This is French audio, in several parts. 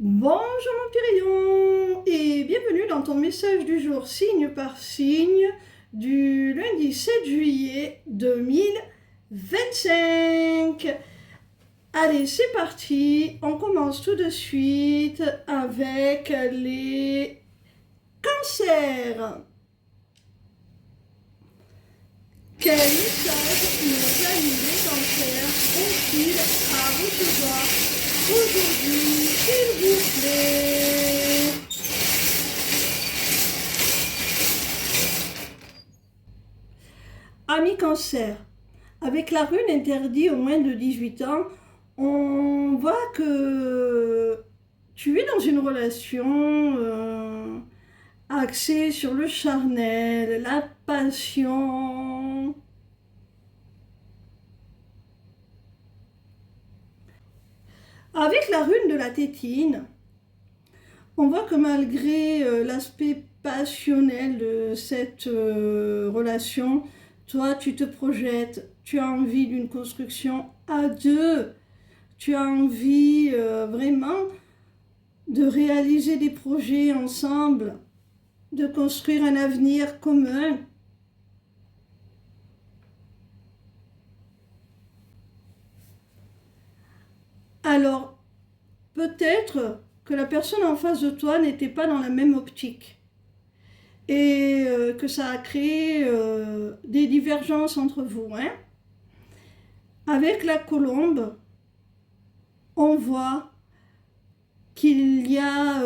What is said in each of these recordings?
Bonjour mon petit rayon et bienvenue dans ton message du jour signe par signe du lundi 7 juillet 2025. Allez, c'est parti, on commence tout de suite avec les cancers. Quel message nos amis les cancers ont-ils à recevoir aujourd'hui, s'il vous plaît? Amis cancer, avec la rune interdit aux moins de 18 ans, on voit que tu es dans une relation axée sur le charnel, la passion. Avec la rune de la tétine, on voit que malgré l'aspect passionnel de cette relation, toi tu te projettes, tu as envie d'une construction à deux, tu as envie vraiment de réaliser des projets ensemble, de construire un avenir commun. Alors, peut-être que la personne en face de toi n'était pas dans la même optique et que ça a créé des divergences entre vous. Avec la colombe, on voit qu'il y a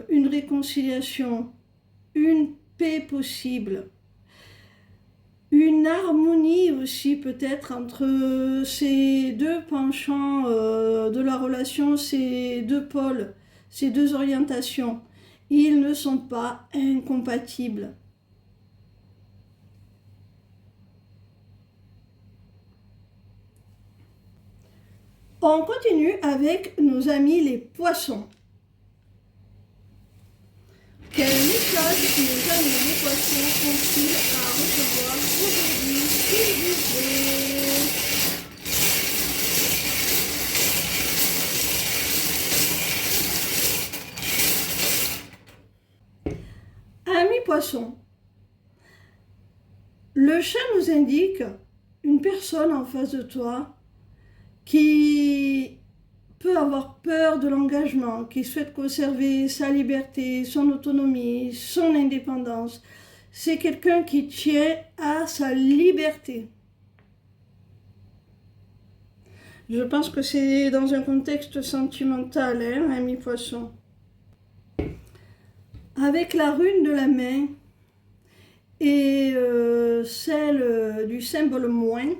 une réconciliation, une paix possible, une harmonie aussi peut-être entre ces deux penchants de la relation, ces deux pôles, ces deux orientations. Ils ne sont pas incompatibles. On continue avec nos amis les poissons. Quel message nos amis les poissons ont-ils à recevoir aujourd'hui, s'il vous plaît? Amis poissons, le chat nous indique une personne en face de toi qui peut avoir peur de l'engagement, qui souhaite conserver sa liberté, son autonomie, son indépendance. C'est quelqu'un qui tient à sa liberté. Je pense que c'est dans un contexte sentimental, ami poisson. Avec la rune de la main et celle du symbole moins,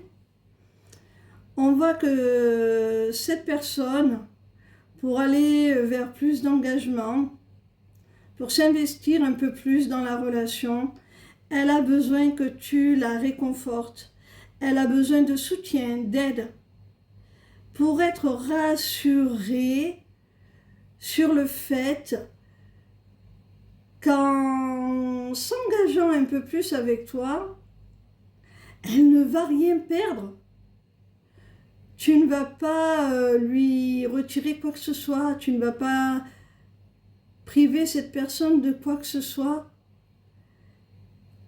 on voit que cette personne, pour aller vers plus d'engagement, pour s'investir un peu plus dans la relation, elle a besoin que tu la réconfortes. Elle a besoin de soutien, d'aide, pour être rassurée sur le fait qu'en s'engageant un peu plus avec toi, elle ne va rien perdre. Tu ne vas pas lui retirer quoi que ce soit, tu ne vas pas priver cette personne de quoi que ce soit.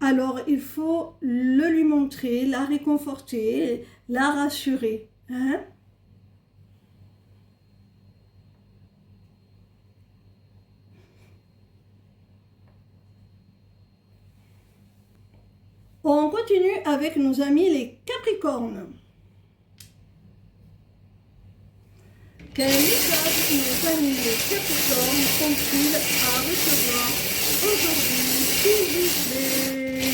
Alors il faut le lui montrer, la réconforter, la rassurer. On continue avec nos amis les Capricornes. Quel message nos amis les Capricornes ont-ils à recevoir aujourd'hui, s'il vous plaît?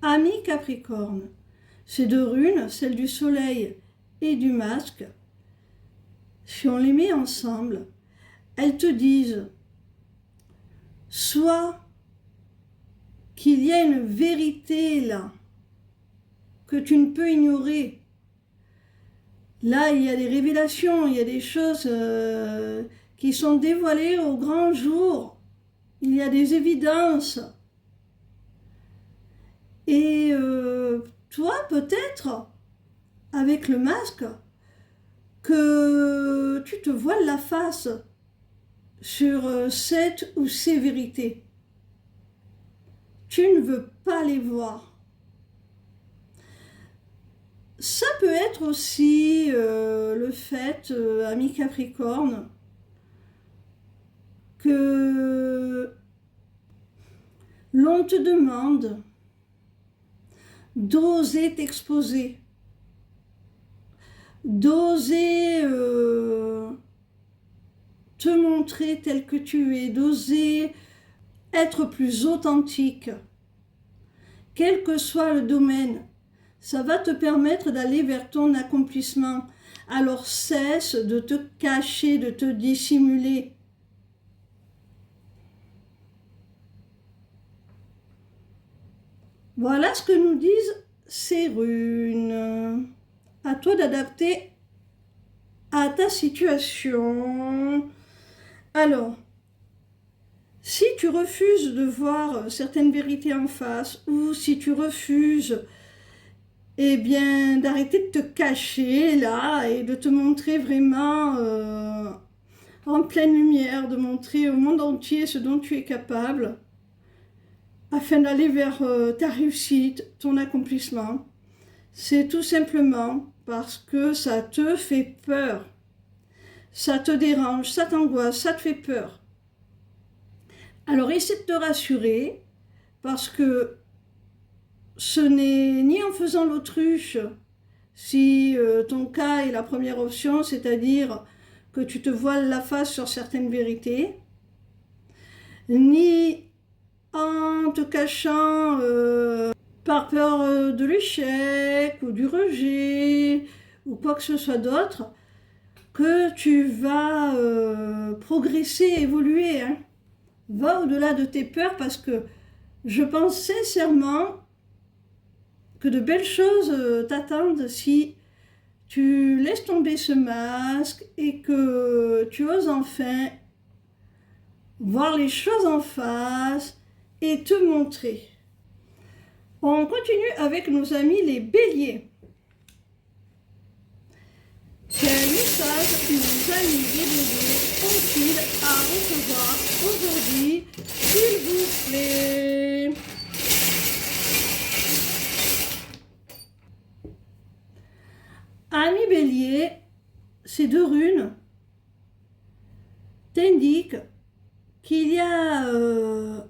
Amis Capricorne, ces deux runes, celle du soleil et du masque, si on les met ensemble, elles te disent soit qu'il y a une vérité là, que tu ne peux ignorer. Là, il y a des révélations, il y a des choses qui sont dévoilées au grand jour. Il y a des évidences. Et toi, peut-être, avec le masque, que tu te voiles la face sur cette ou ces vérités. Tu ne veux pas les voir. Ça peut être aussi le fait, ami Capricorne, que l'on te demande d'oser t'exposer, d'oser te montrer tel que tu es, d'oser être plus authentique, quel que soit le domaine. Ça va te permettre d'aller vers ton accomplissement. Alors cesse de te cacher, de te dissimuler. Voilà ce que nous disent ces runes. À toi d'adapter à ta situation. Alors, si tu refuses de voir certaines vérités en face, ou si tu refuses, eh bien, d'arrêter de te cacher là et de te montrer vraiment en pleine lumière, de montrer au monde entier ce dont tu es capable, afin d'aller vers ta réussite, ton accomplissement, c'est tout simplement parce que ça te fait peur. Ça te dérange, ça t'angoisse, ça te fait peur. Alors essaie de te rassurer, parce que ce n'est ni en faisant l'autruche, si ton cas est la première option, c'est-à-dire que tu te voiles la face sur certaines vérités, ni en te cachant par peur de l'échec ou du rejet ou quoi que ce soit d'autre, que tu vas progresser, évoluer. Hein. Va au-delà de tes peurs, parce que je pense sincèrement que de belles choses t'attendent si tu laisses tomber ce masque et que tu oses enfin voir les choses en face et te montrer. On continue avec nos amis les béliers. Quel message nos amis les béliers ont-ils à recevoir aujourd'hui, s'il vous plaît? Ami bélier, ces deux runes t'indiquent qu'il y a un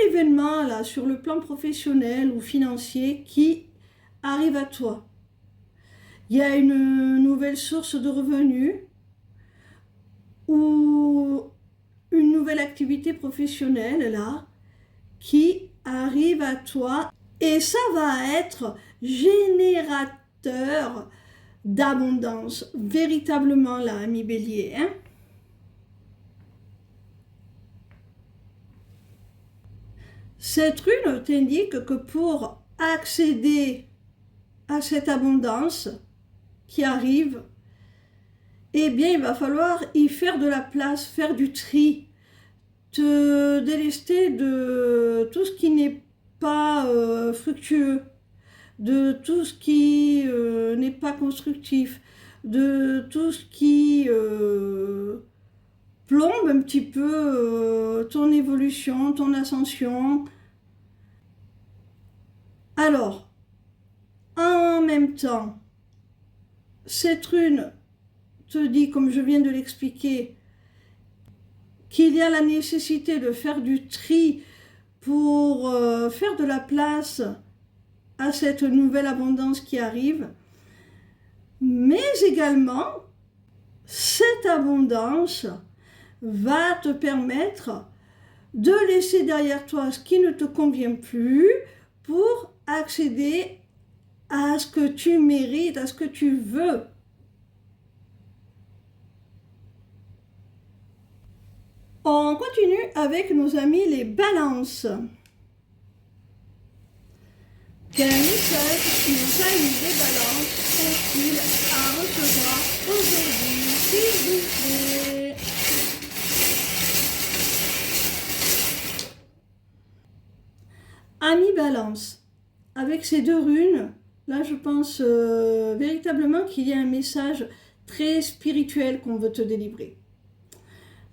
événement là sur le plan professionnel ou financier qui arrive à toi. Il y a une nouvelle source de revenus ou une nouvelle activité professionnelle là qui arrive à toi, et ça va être générateur d'abondance, véritablement là, ami bélier. Hein? Cette rune t'indique que pour accéder à cette abondance qui arrive, eh bien, il va falloir y faire de la place, faire du tri, te délester de tout ce qui n'est pas fructueux, de tout ce qui n'est pas constructif, de tout ce qui plombe un petit peu ton évolution, ton ascension. Alors, en même temps, cette rune te dit, comme je viens de l'expliquer, qu'il y a la nécessité de faire du tri pour faire de la place à cette nouvelle abondance qui arrive, mais également, cette abondance va te permettre de laisser derrière toi ce qui ne te convient plus pour accéder à ce que tu mérites, à ce que tu veux. On continue avec nos amis les balances. Quel message nos amis les balances ont-ils à recevoir aujourd'hui, s'il vous plaît? Amis balance, avec ces deux runes, là je pense véritablement qu'il y a un message très spirituel qu'on veut te délivrer.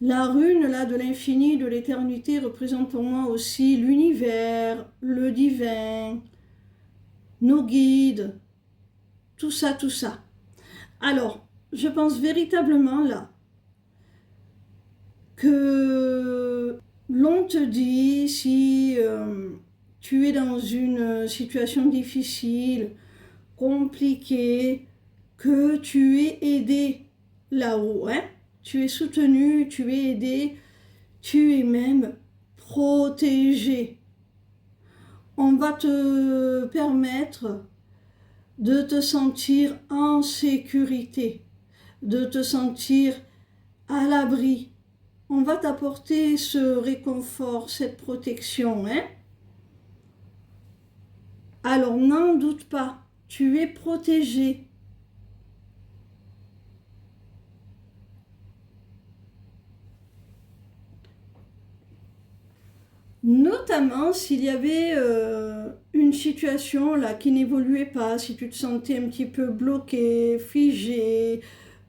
La rune là de l'infini, de l'éternité représente pour moi aussi l'univers, le divin, nos guides, tout ça, tout ça. Alors, je pense véritablement là que l'on te dit si tu es dans une situation difficile, compliquée, que tu es aidé là-haut, hein? Tu es soutenu, tu es aidé, tu es même protégé. On va te permettre de te sentir en sécurité, de te sentir à l'abri. On va t'apporter ce réconfort, cette protection, hein? Alors n'en doute pas, tu es protégé. Notamment s'il y avait une situation là qui n'évoluait pas, si tu te sentais un petit peu bloqué, figé,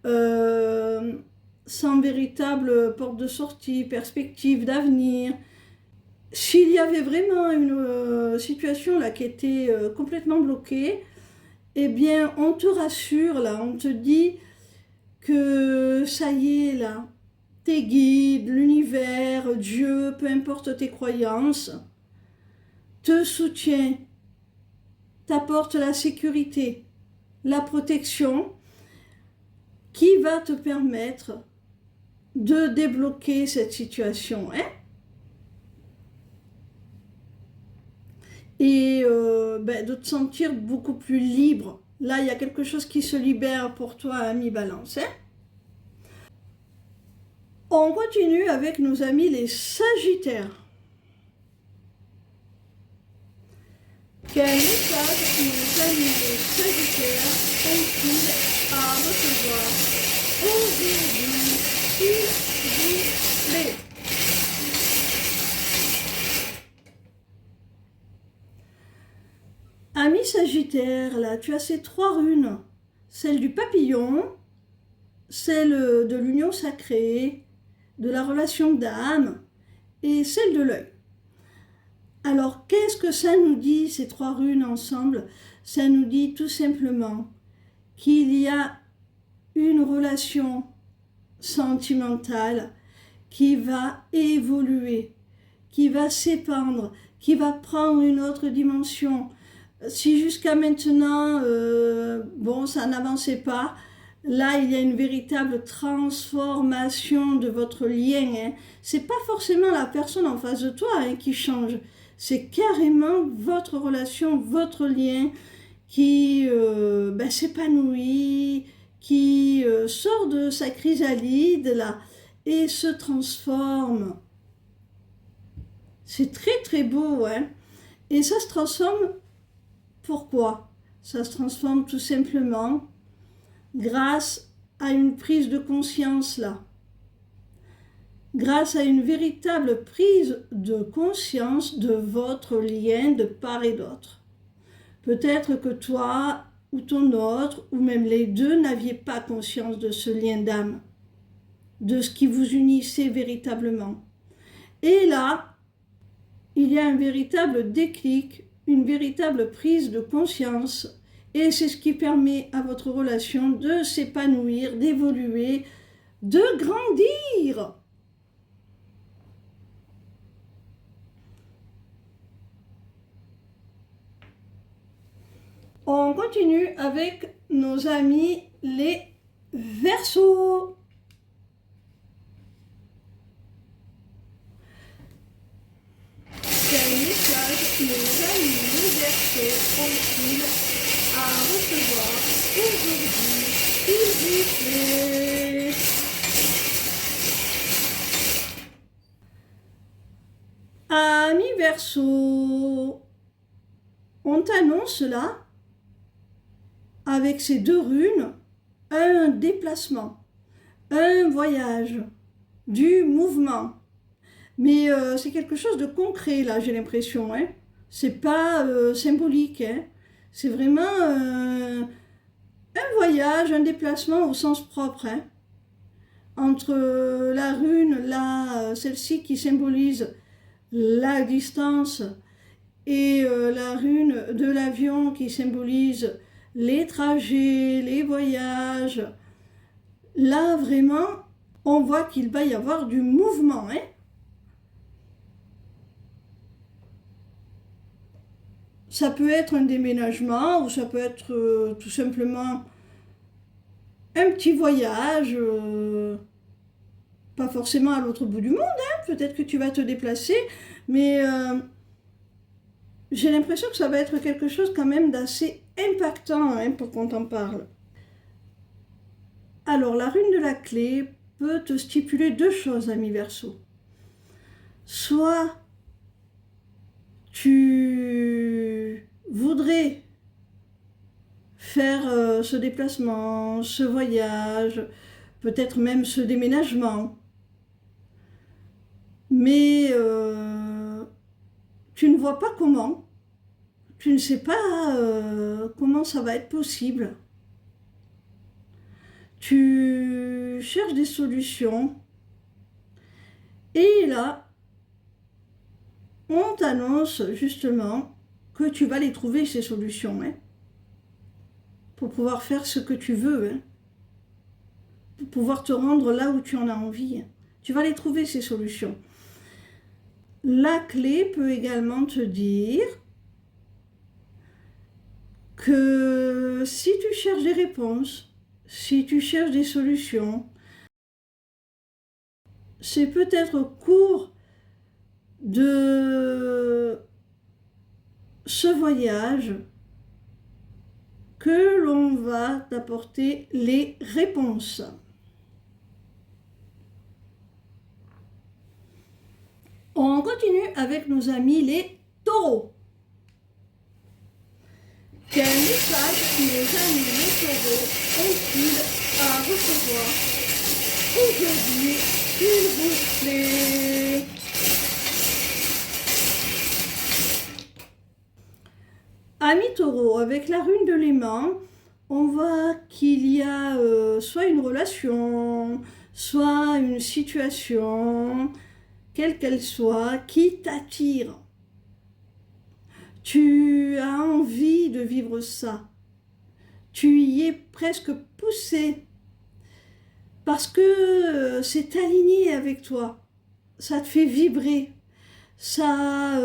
sans véritable porte de sortie, perspective d'avenir. S'il y avait vraiment une situation là qui était complètement bloquée, eh bien on te rassure là, on te dit que ça y est là, tes guides, l'univers, Dieu, peu importe tes croyances, te soutient, t'apporte la sécurité, la protection qui va te permettre de débloquer cette situation, hein? Et de te sentir beaucoup plus libre. Là, il y a quelque chose qui se libère pour toi, ami Balance, hein? On continue avec nos amis les Sagittaires. Quel message nos amis les Sagittaires ont-ils à recevoir aujourd'hui, s'il vous plaît? Ami Sagittaire, là, tu as ces trois runes. Celle du papillon, celle de l'union sacrée, de la relation d'âme et celle de l'œil. Alors, qu'est-ce que ça nous dit, ces trois runes ensemble? Ça nous dit tout simplement qu'il y a une relation sentimentale qui va évoluer, qui va s'épandre, qui va prendre une autre dimension. Si jusqu'à maintenant, ça n'avançait pas, là, il y a une véritable transformation de votre lien, hein. C'est pas forcément la personne en face de toi, hein, qui change. C'est carrément votre relation, votre lien qui s'épanouit, qui sort de sa chrysalide là, et se transforme. C'est très très beau, hein. Et ça se transforme, pourquoi? Ça se transforme tout simplement grâce à une prise de conscience là. Grâce à une véritable prise de conscience de votre lien de part et d'autre. Peut-être que toi ou ton autre, ou même les deux, n'aviez pas conscience de ce lien d'âme, de ce qui vous unissait véritablement. Et là, il y a un véritable déclic, une véritable prise de conscience, et c'est ce qui permet à votre relation de s'épanouir, d'évoluer, de grandir. On continue avec nos amis les Verseaux. Quel message nos amis les Verseaux ont-ils à recevoir aujourd'hui, s'il vous plaît? Amis Verseaux, on t'annonce là, avec ces deux runes, un déplacement, un voyage, du mouvement. Mais c'est quelque chose de concret là, j'ai l'impression, hein. C'est pas symbolique, hein. C'est vraiment un voyage, un déplacement au sens propre, hein, entre la rune, là, celle-ci qui symbolise la distance, et la rune de l'avion qui symbolise les trajets, les voyages. Là, vraiment, on voit qu'il va y avoir du mouvement, hein. Ça peut être un déménagement ou ça peut être tout simplement un petit voyage, pas forcément à l'autre bout du monde, hein. Peut-être que tu vas te déplacer, mais j'ai l'impression que ça va être quelque chose quand même d'assez impactant, hein, pour qu'on t'en parle. Alors, la rune de la clé peut te stipuler deux choses, ami Verseau. Soit tu voudrais faire ce déplacement, ce voyage, peut-être même ce déménagement, mais tu ne vois pas comment, tu ne sais pas comment ça va être possible. Tu cherches des solutions et là, on t'annonce justement que tu vas les trouver, ces solutions, hein, pour pouvoir faire ce que tu veux, hein, pour pouvoir te rendre là où tu en as envie. Tu vas les trouver, ces solutions. La clé peut également te dire que si tu cherches des réponses, si tu cherches des solutions, c'est peut-être au cours de ce voyage que l'on va t'apporter les réponses. On continue avec nos amis les taureaux. Quel message nos amis les taureaux ont-ils à recevoir aujourd'hui, s'il vous plaît? Amis taureaux, avec la rune de l'aimant, on voit qu'il y a soit une relation, soit une situation, quelle qu'elle soit, qui t'attire. Tu as envie de vivre ça. Tu y es presque poussé parce que c'est aligné avec toi. Ça te fait vibrer. Ça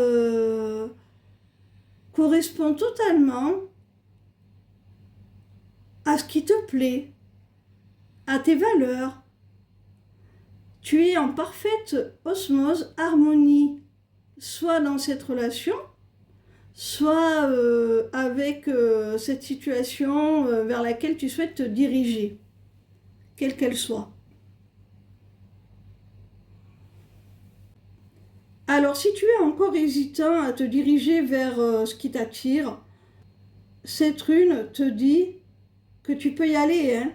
correspond totalement à ce qui te plaît, à tes valeurs. Tu es en parfaite osmose, harmonie, soit dans cette relation, soit avec cette situation vers laquelle tu souhaites te diriger, quelle qu'elle soit. Alors, si tu es encore hésitant à te diriger vers ce qui t'attire, cette rune te dit que tu peux y aller, hein.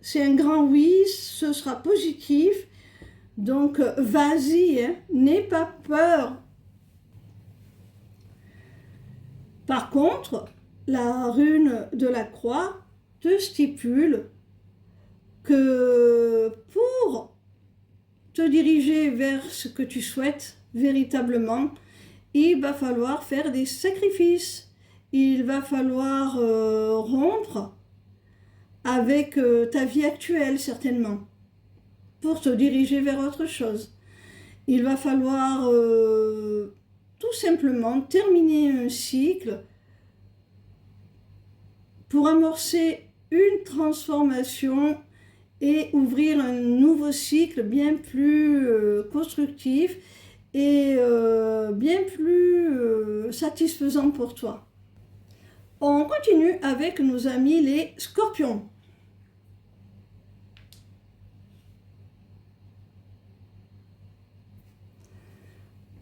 C'est un grand oui, ce sera positif, donc vas-y, hein. N'aie pas peur. Par contre, la rune de la croix te stipule que pour te diriger vers ce que tu souhaites véritablement, il va falloir faire des sacrifices. Il va falloir rompre avec ta vie actuelle, certainement, pour te diriger vers autre chose. Il va falloir tout simplement terminer un cycle pour amorcer une transformation et ouvrir un nouveau cycle bien plus constructif et bien plus satisfaisant pour toi. On continue avec nos amis les scorpions.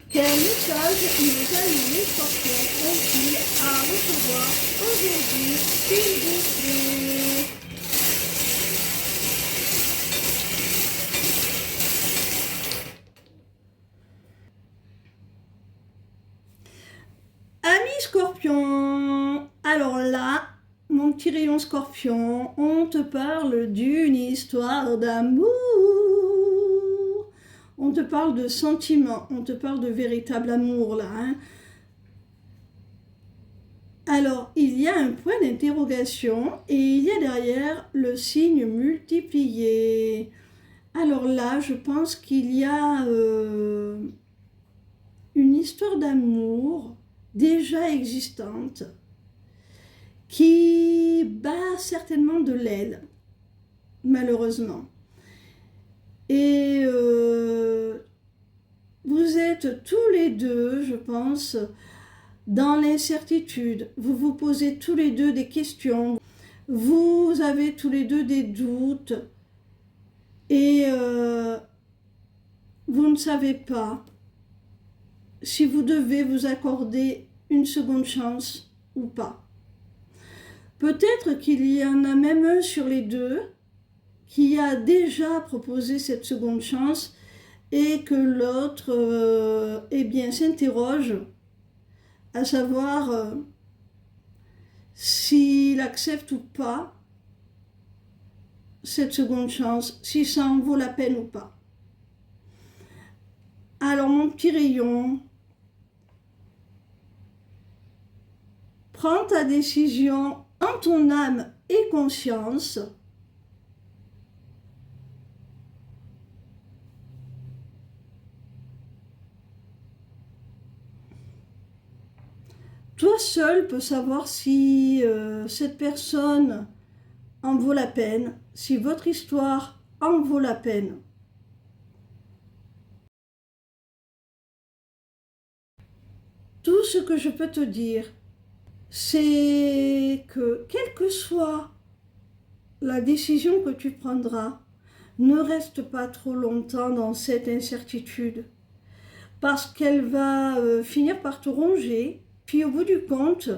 Quel message nos amis les scorpions ont-ils à recevoir aujourd'hui, s'il vous plaît? Amis scorpions, alors là, mon petit rayon Scorpion, on te parle d'une histoire d'amour. On te parle de sentiments, on te parle de véritable amour là. Hein. Alors, il y a un point d'interrogation et il y a derrière le signe multiplié. Alors là, je pense qu'il y a une histoire d'amour déjà existante qui bat certainement de l'aile, malheureusement. Et vous êtes tous les deux, je pense, dans l'incertitude. Vous vous posez tous les deux des questions. Vous avez tous les deux des doutes. Et vous ne savez pas si vous devez vous accorder une seconde chance ou pas. Peut-être qu'il y en a même un sur les deux qui a déjà proposé cette seconde chance et que l'autre eh bien, s'interroge à savoir s'il accepte ou pas cette seconde chance, si ça en vaut la peine ou pas. Alors mon petit rayon, prends ta décision en ton âme et conscience. Toi seul peux savoir si cette personne en vaut la peine, si votre histoire en vaut la peine. Tout ce que je peux te dire, c'est que quelle que soit la décision que tu prendras, ne reste pas trop longtemps dans cette incertitude, parce qu'elle va finir par te ronger, puis au bout du compte,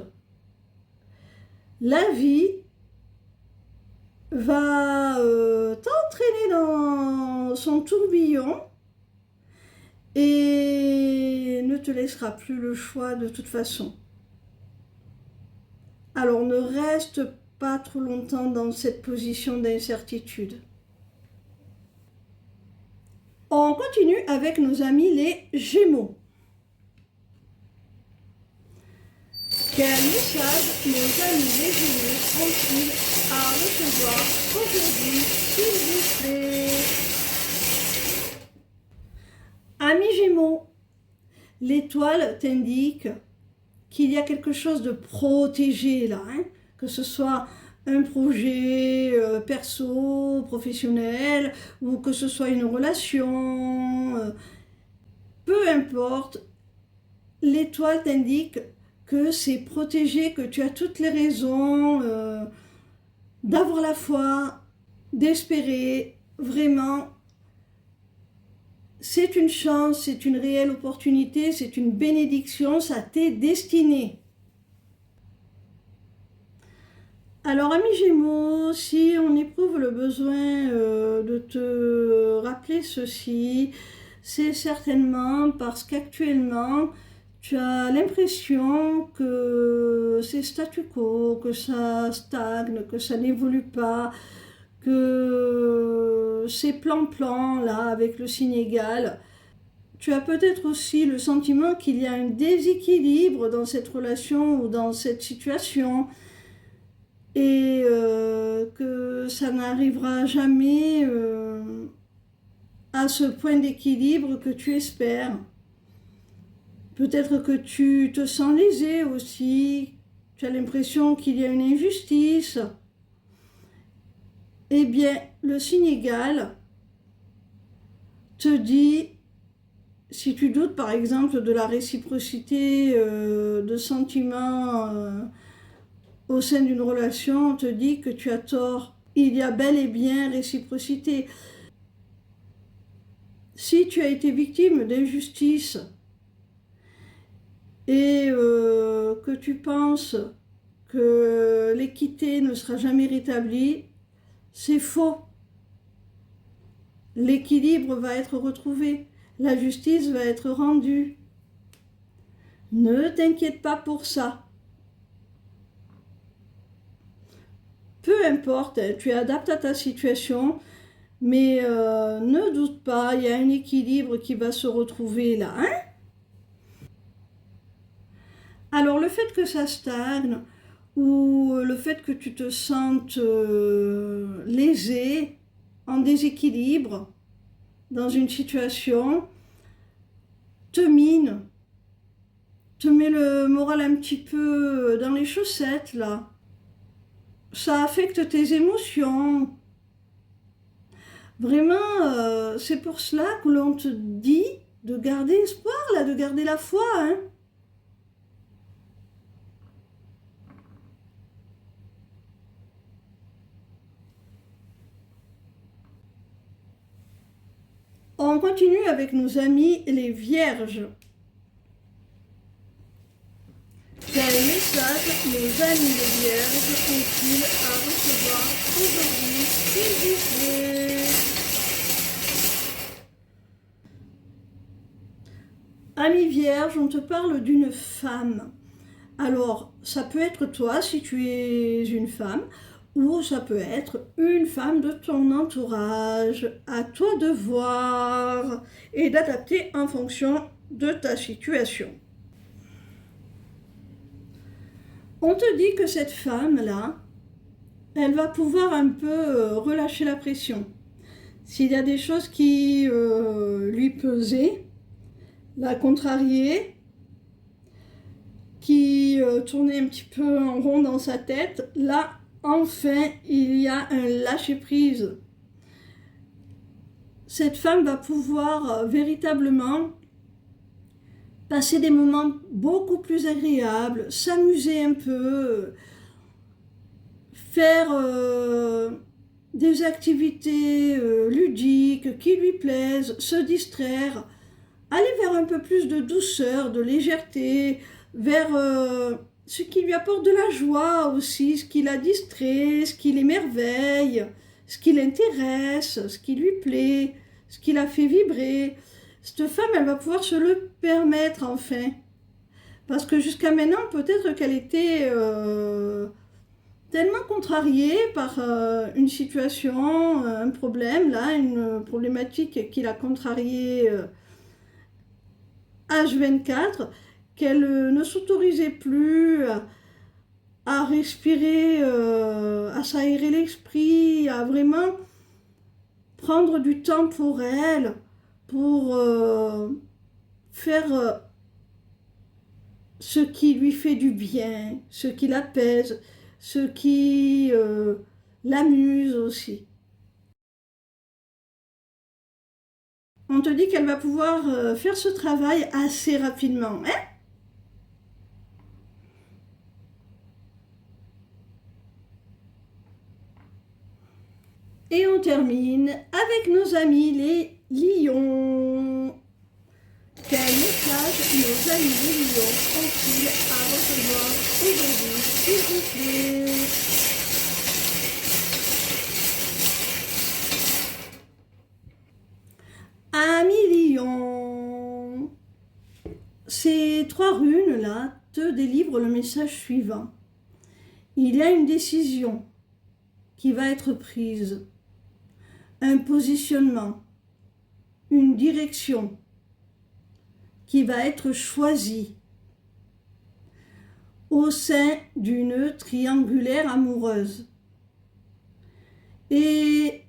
la vie va t'entraîner dans son tourbillon et ne te laissera plus le choix de toute façon. Alors ne reste pas trop longtemps dans cette position d'incertitude. On continue avec nos amis les Gémeaux. Quel message nos amis les Gémeaux ont-ils à recevoir aujourd'hui, s'il vous plaît? Amis Gémeaux, l'étoile t'indique qu'il y a quelque chose de protégé là, hein, que ce soit un projet perso, professionnel, ou que ce soit une relation, peu importe, l'étoile t'indique que c'est protégé, que tu as toutes les raisons d'avoir la foi, d'espérer, vraiment. C'est une chance, c'est une réelle opportunité, c'est une bénédiction, ça t'est destiné. Alors, amis Gémeaux, si on éprouve le besoin de te rappeler ceci, c'est certainement parce qu'actuellement, tu as l'impression que c'est statu quo, que ça stagne, que ça n'évolue pas, que c'est plan-plan là avec le signe égal. Tu as peut-être aussi le sentiment qu'il y a un déséquilibre dans cette relation ou dans cette situation et que ça n'arrivera jamais à ce point d'équilibre que tu espères. Peut-être que tu te sens lésé aussi, tu as l'impression qu'il y a une injustice. Eh bien, le signe égal te dit, si tu doutes par exemple de la réciprocité de sentiments au sein d'une relation, on te dit que tu as tort. Il y a bel et bien réciprocité. Si tu as été victime d'injustice et que tu penses que l'équité ne sera jamais rétablie, c'est faux. L'équilibre va être retrouvé, la justice va être rendue. Ne t'inquiète pas pour ça. peu importe, hein, tu adaptes à ta situation, mais ne doute pas, il y a un équilibre qui va se retrouver là, hein. Alors le fait que ça stagne ou le fait que tu te sentes lésé, en déséquilibre dans une situation, te mine, te met le moral un petit peu dans les chaussettes là. Ça affecte tes émotions. Vraiment, c'est pour cela que l'on te dit de garder espoir là, de garder la foi, hein. On continue avec nos amis les vierges. Quel message nos amis les vierges ont-ils à recevoir aujourd'hui, s'il vous plaît? Amis vierges, on te parle d'une femme. Alors, ça peut être toi si tu es une femme, ou ça peut être une femme de ton entourage. À toi de voir et d'adapter en fonction de ta situation. On te dit que cette femme-là, elle va pouvoir un peu relâcher la pression. S'il y a des choses qui lui pesaient, la contrarier, qui tournait un petit peu en rond dans sa tête, là, enfin, il y a un lâcher-prise. Cette femme va pouvoir véritablement passer des moments beaucoup plus agréables, s'amuser un peu, faire des activités ludiques qui lui plaisent, se distraire, aller vers un peu plus de douceur, de légèreté, vers ce qui lui apporte de la joie aussi, ce qui la distrait, ce qui l'émerveille, ce qui l'intéresse, ce qui lui plaît, ce qui la fait vibrer. Cette femme, elle va pouvoir se le permettre enfin. Parce que jusqu'à maintenant, peut-être qu'elle était tellement contrariée par une situation, un problème, là, une problématique qui l'a contrariée H24, qu'elle ne s'autorisait plus à respirer, à s'aérer l'esprit, à vraiment prendre du temps pour elle, pour faire ce qui lui fait du bien, ce qui l'apaise, ce qui l'amuse aussi. On te dit qu'elle va pouvoir faire ce travail assez rapidement, hein? Et on termine avec nos amis les lions. Quel message nos amis les lions ont-ils à recevoir aujourd'hui, s'il vous plaît? Amis lions, ces 3 runes-là te délivrent le message suivant. Il y a une décision qui va être prise, un positionnement, une direction qui va être choisie au sein d'une triangulaire amoureuse. Et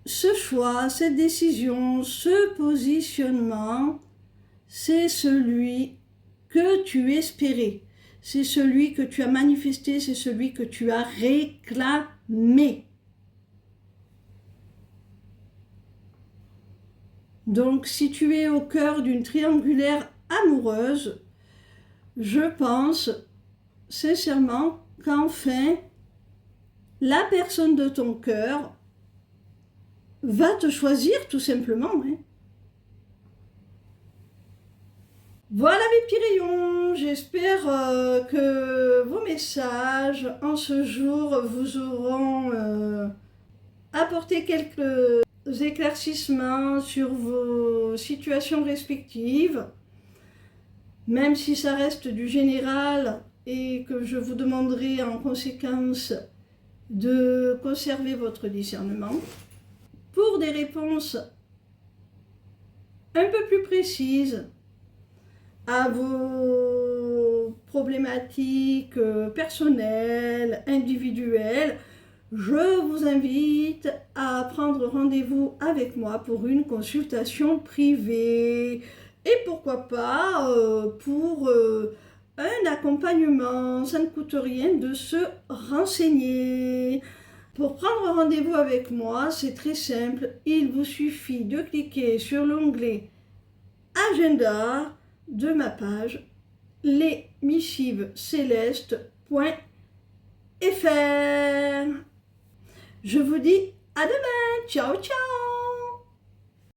ce choix, cette décision, ce positionnement, c'est celui que tu espérais, c'est celui que tu as manifesté, c'est celui que tu as réclamé. Donc, si tu es au cœur d'une triangulaire amoureuse, je pense sincèrement qu'enfin, la personne de ton cœur va te choisir tout simplement. Hein. Voilà mes petits rayons, j'espère que vos messages en ce jour vous auront apporté quelques éclaircissements sur vos situations respectives, même si ça reste du général et que je vous demanderai en conséquence de conserver votre discernement. Pour des réponses un peu plus précises à vos problématiques personnelles, individuelles, je vous invite à prendre rendez-vous avec moi pour une consultation privée et pourquoi pas pour un accompagnement. Ça ne coûte rien de se renseigner. Pour prendre rendez-vous avec moi, c'est très simple. Il vous suffit de cliquer sur l'onglet Agenda de ma page lesmissivescélestes.fr. Je vous dis à demain. Ciao, ciao.